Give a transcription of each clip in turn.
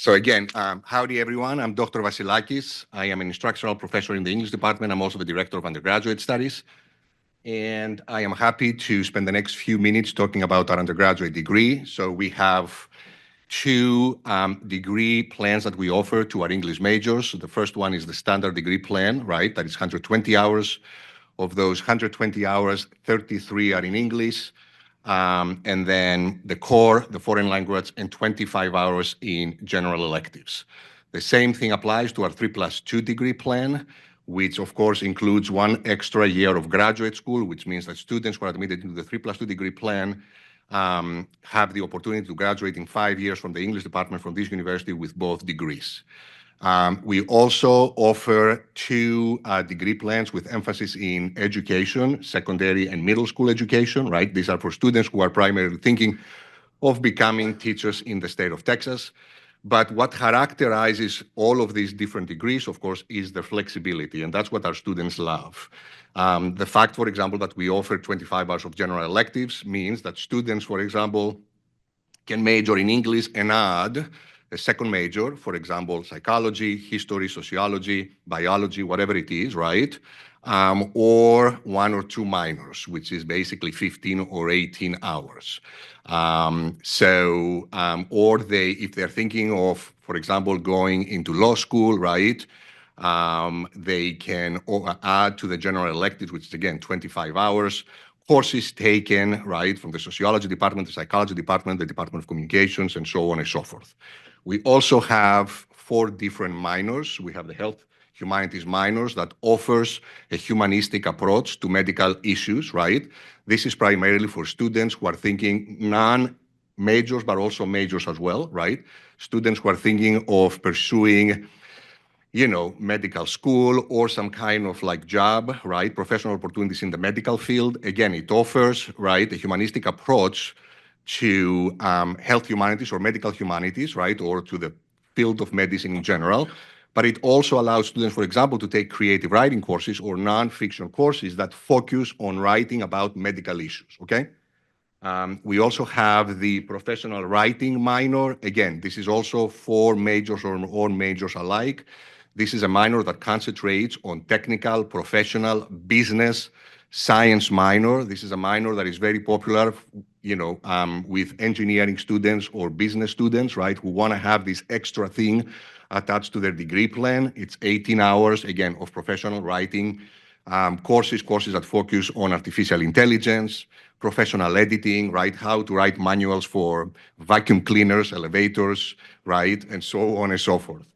So again, howdy everyone. I'm Dr. Vasilakis. I am an instructional professor in the English department. I'm also the director of undergraduate studies. And I am happy to spend the next few minutes talking about our undergraduate degree. So we have two degree plans that we offer to our English majors. The first one is the standard degree plan, right? That is 120 hours. Of those 120 hours, 33 are in English. And then the core, the foreign language, and 25 hours in general electives. The same thing applies to our 3+2 degree plan, which of course includes one extra year of graduate school, which means that students who are admitted into the 3+2 degree plan have the opportunity to graduate in 5 years from the English department from this university with both degrees. We also offer two degree plans with emphasis in education, secondary and middle school education, right? These are for students who are primarily thinking of becoming teachers in the state of Texas. But what characterizes all of these different degrees, of course, is the flexibility, and that's what our students love. The fact, for example, that we offer 25 hours of general electives means that students, for example, can major in English and add a second major, for example, psychology, history, sociology, biology, whatever it is, right? Or one or two minors, which is basically 15 or 18 hours. Or if they're thinking of, for example, going into law school, right? They can add to the general electives, which is again 25 hours. Courses taken, right, from the sociology department, the psychology department, the Department of Communications, and so on and so forth. We also have 4 different minors. We have the health humanities minors that offers a humanistic approach to medical issues, right? This is primarily for students who are thinking non-majors, but also majors as well, right? Students who are thinking of pursuing medical school or some kind of like job, right? Professional opportunities in the medical field. Again, it offers, right, a humanistic approach to health humanities or medical humanities, right? Or to the field of medicine in general. But it also allows students, for example, to take creative writing courses or nonfiction courses that focus on writing about medical issues, okay? We also have the professional writing minor. Again, this is also for majors or all majors alike. This is a minor that concentrates on technical, professional, business, science minor. This is a minor that is very popular, with engineering students or business students, right, who want to have this extra thing attached to their degree plan. It's 18 hours, again, of professional writing courses that focus on artificial intelligence, professional editing, right, how to write manuals for vacuum cleaners, elevators, right, and so on and so forth.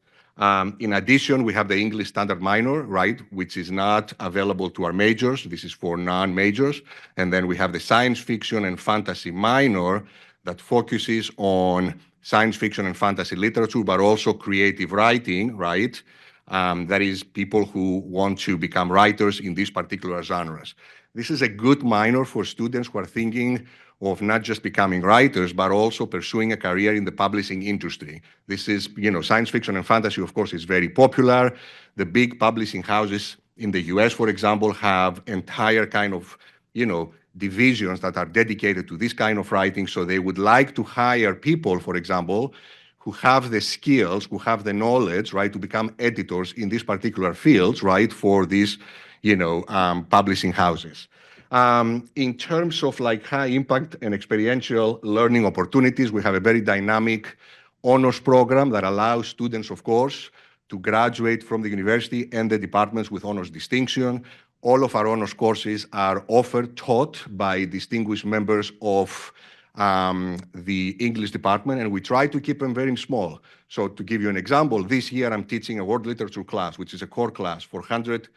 In addition, we have the English standard minor, right, which is not available to our majors. This is for non-majors. And then we have the science fiction and fantasy minor that focuses on science fiction and fantasy literature, but also creative writing, right? That is people who want to become writers in these particular genres. This is a good minor for students who are thinking of not just becoming writers, but also pursuing a career in the publishing industry. This is, science fiction and fantasy, of course, is very popular. The big publishing houses in the US, for example, have entire kind of, divisions that are dedicated to this kind of writing. So they would like to hire people, for example, who have the skills, who have the knowledge, right, to become editors in these particular fields, right, for these, publishing houses. In terms of like high impact and experiential learning opportunities, we have a very dynamic honors program that allows students, of course, to graduate from the university and the departments with honors distinction. All of our honors courses are taught by distinguished members of the English department, and we try to keep them very small. So to give you an example, this year I'm teaching a world literature class, which is a core class for 100+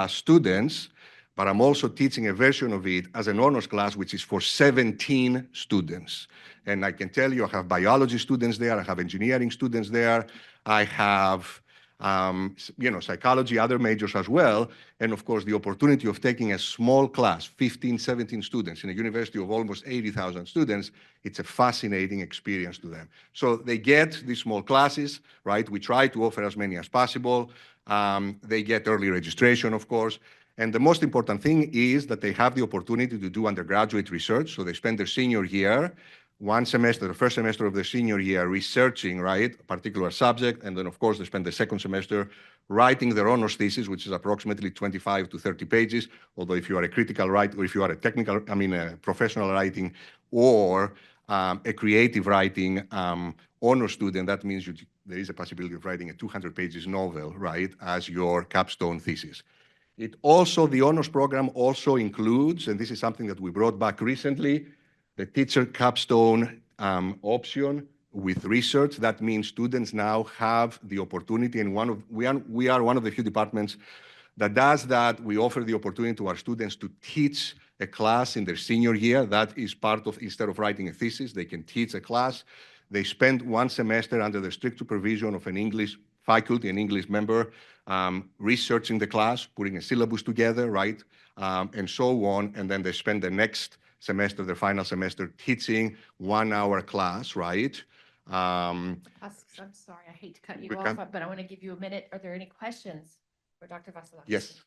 students, but I'm also teaching a version of it as an honors class, which is for 17 students. And I can tell you, I have biology students there, I have engineering students there, I have psychology, other majors as well. And of course, the opportunity of taking a small class, 15, 17 students in a university of almost 80,000 students, it's a fascinating experience to them. So they get these small classes, right? We try to offer as many as possible. They get early registration, of course. And the most important thing is that they have the opportunity to do undergraduate research. So they spend their senior year one semester, the first semester of the senior year, researching, right, a particular subject, and then of course they spend the second semester writing their honors thesis, which is approximately 25 to 30 pages. Although if you are a critical writer, or if you are a technical, a professional writing, or a creative writing honor student, that means there is a possibility of writing a 200 pages novel, right, as your capstone thesis. The honors program also includes, and this is something that we brought back recently, the teacher capstone option with research. That means students now have the opportunity, and we are one of the few departments that does that. We offer the opportunity to our students to teach a class in their senior year. That is part of, instead of writing a thesis, they can teach a class. They spend one semester under the strict supervision of an English faculty, an English member, researching the class, putting a syllabus together, right, and so on. And then they spend the next semester, their final semester, teaching 1 hour class, right? I'm sorry, I hate to cut you off, but I want to give you a minute. Are there any questions for Dr. Vasilevsky? Yes.